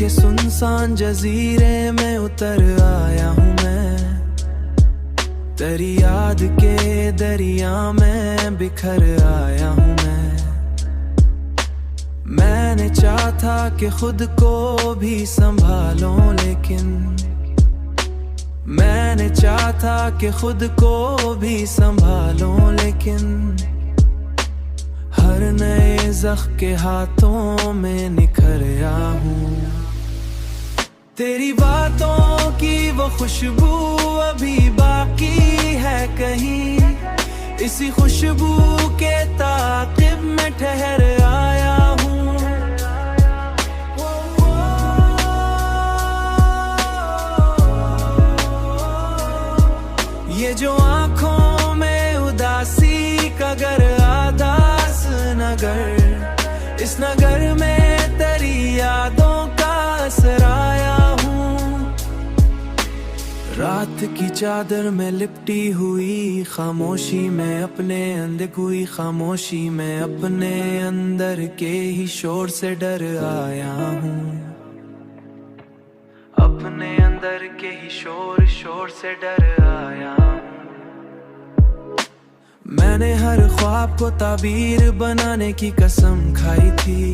के सुनसान जजीरे में उतर आया हूँ मैं, तेरी याद के दरिया में बिखर आया हूँ मैंने चाहा था कि खुद को भी संभालूं, लेकिन मैंने चाहा था कि खुद को भी संभालूं, लेकिन हर नए ज़ख्म के हाथों में निखरा हूँ। तेरी बातों की वो खुशबू अभी बाकी है कहीं, इसी खुशबू के ताक़िब में ठहर आया हूँ। ये जो आँखों में उदासी का गर आदास नगर, इस नगर में तेरी यादों का असर आया हूँ। रात की चादर में लिपटी हुई खामोशी में अपने अंदर हुई खामोशी में अपने अंदर के ही शोर से डर आया हूँ। अपने अंदर के ही शोर से डर आया हूँ। मैंने हर ख्वाब को ताबीर बनाने की कसम खाई थी,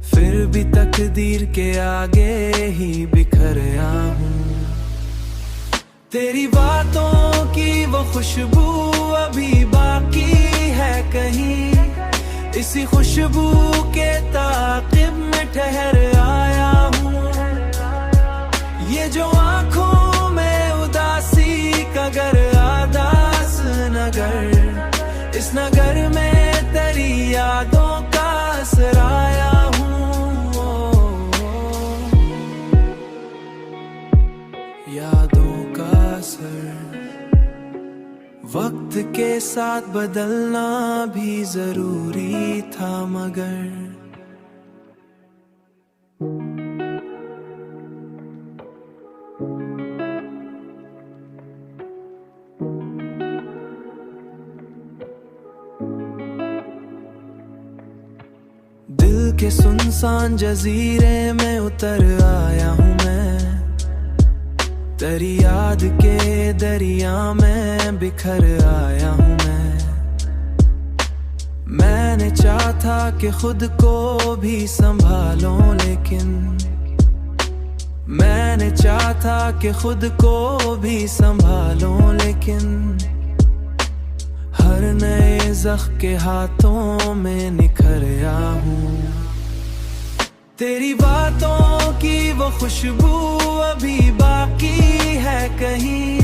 फिर भी तकदीर के आगे ही बिखरा हूँ। तेरी बातों की वो खुशबू अभी बाकी है कहीं, इसी खुशबू के ताक़िब में ठहर आया हूँ। ये जो आँखों में उदासी का गर आदास नगर, इस नगर में तेरी यादों का असर आया हूँ। यादों का असर, वक्त के साथ बदलना भी जरूरी था, मगर दिल के सुनसान जजीरे में उतर आया हूँ मैं, तेरी याद के दरिया में बिखर आया हूँ मैंने चाहा था कि खुद को भी संभालूं, लेकिन मैंने चाहा था कि खुद को भी संभालूं, लेकिन हर नए ज़ख्म के हाथों में निखरा हूँ। तेरी बातों की वो खुशबू अभी बाकी है कहीं,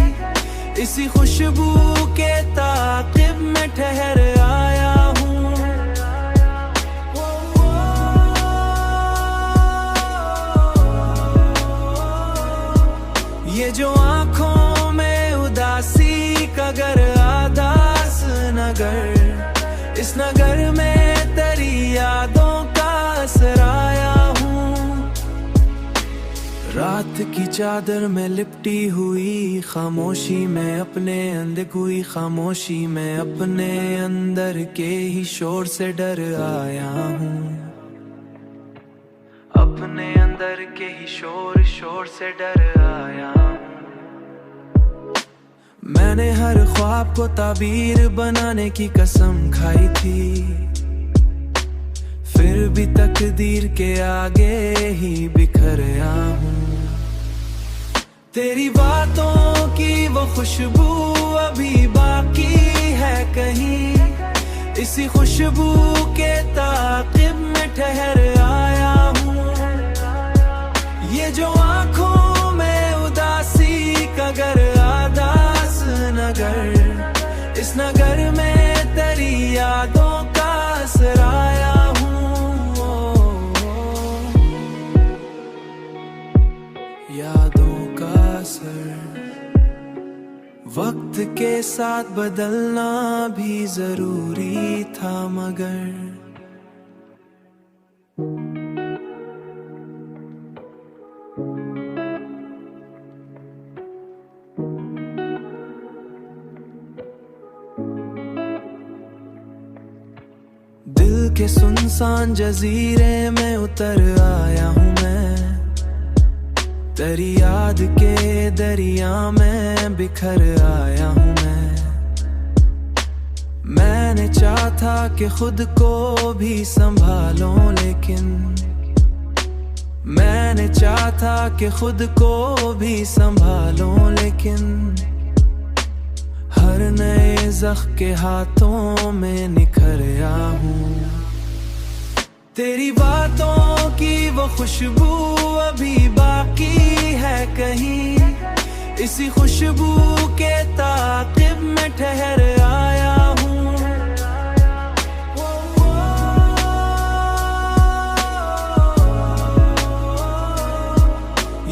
इसी खुशबू के ताक़िब में ठहर आया हूँ। ये जो आँखों में उदासी का गर आदास नगर, इस नगर में तेरी यादों का असर आया हूँ। रात की चादर में लिपटी हुई खामोशी में अपने अंदर हुई खामोशी में अपने अंदर के ही शोर से डर आया हूँ। अपने अंदर के ही शोर से डर आया हूँ। मैंने हर ख्वाब को ताबीर बनाने की कसम खाई थी, फिर भी तकदीर के आगे ही बिखरा हूँ। तेरी बातों की वो खुशबू अभी बाकी है कहीं, इसी खुशबू के ताक़िब में ठहर आया हूँ। ये जो आँखों में उदासी का गर आदास नगर, इस नगर में तेरी यादों का असर आया हूँ। यादों का असर, वक्त के साथ बदलना भी जरूरी था, मगर दिल के सुनसान जजीरे में उतर आया हूँ मैं, तेरी याद के दरिया में बिखर आया हूँ मैंने चाहा था कि खुद को भी संभालूं, लेकिन मैंने चाहा था कि खुद को भी संभालूं, लेकिन हर नए ज़ख्म के हाथों में निखर आया हूँ। तेरी बातों की वो खुशबू अभी बाकी है कहीं, इसी खुशबू के ताक़िब में ठहर आया हूँ।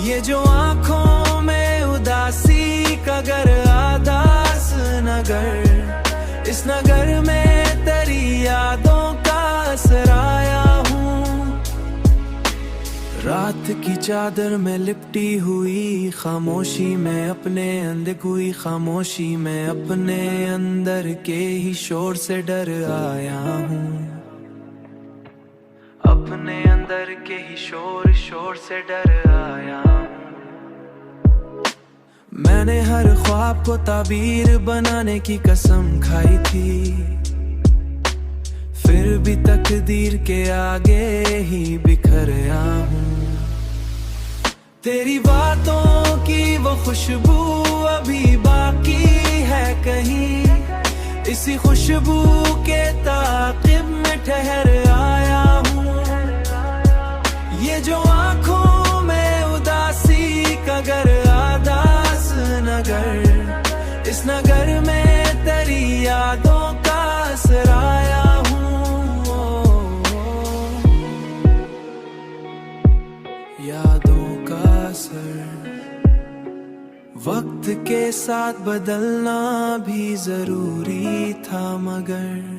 ये जो आँखों में उदासी का गर आदास नगर, इस नगर में तेरी यादों का असर आया हूँ। रात की चादर में लिपटी हुई खामोशी में अपने अंदर हुई खामोशी में अपने अंदर के ही शोर से डर आया हूँ, अपने अंदर के ही शोर से डर आया हूँ। मैंने हर ख्वाब को ताबीर बनाने की कसम खाई थी, फिर भी तकदीर के आगे ही बिखर आया हूँ। तेरी बातों की वो खुशबू अभी बाकी है कहीं, इसी खुशबू के ताक़िब में ठहर आया हूँ। ये जो आँखों में उदासी का गर आदास नगर, इस नगर में तेरी यादों का असर आया हूँ, यादों का असर। वक्त के साथ बदलना भी जरूरी था, मगर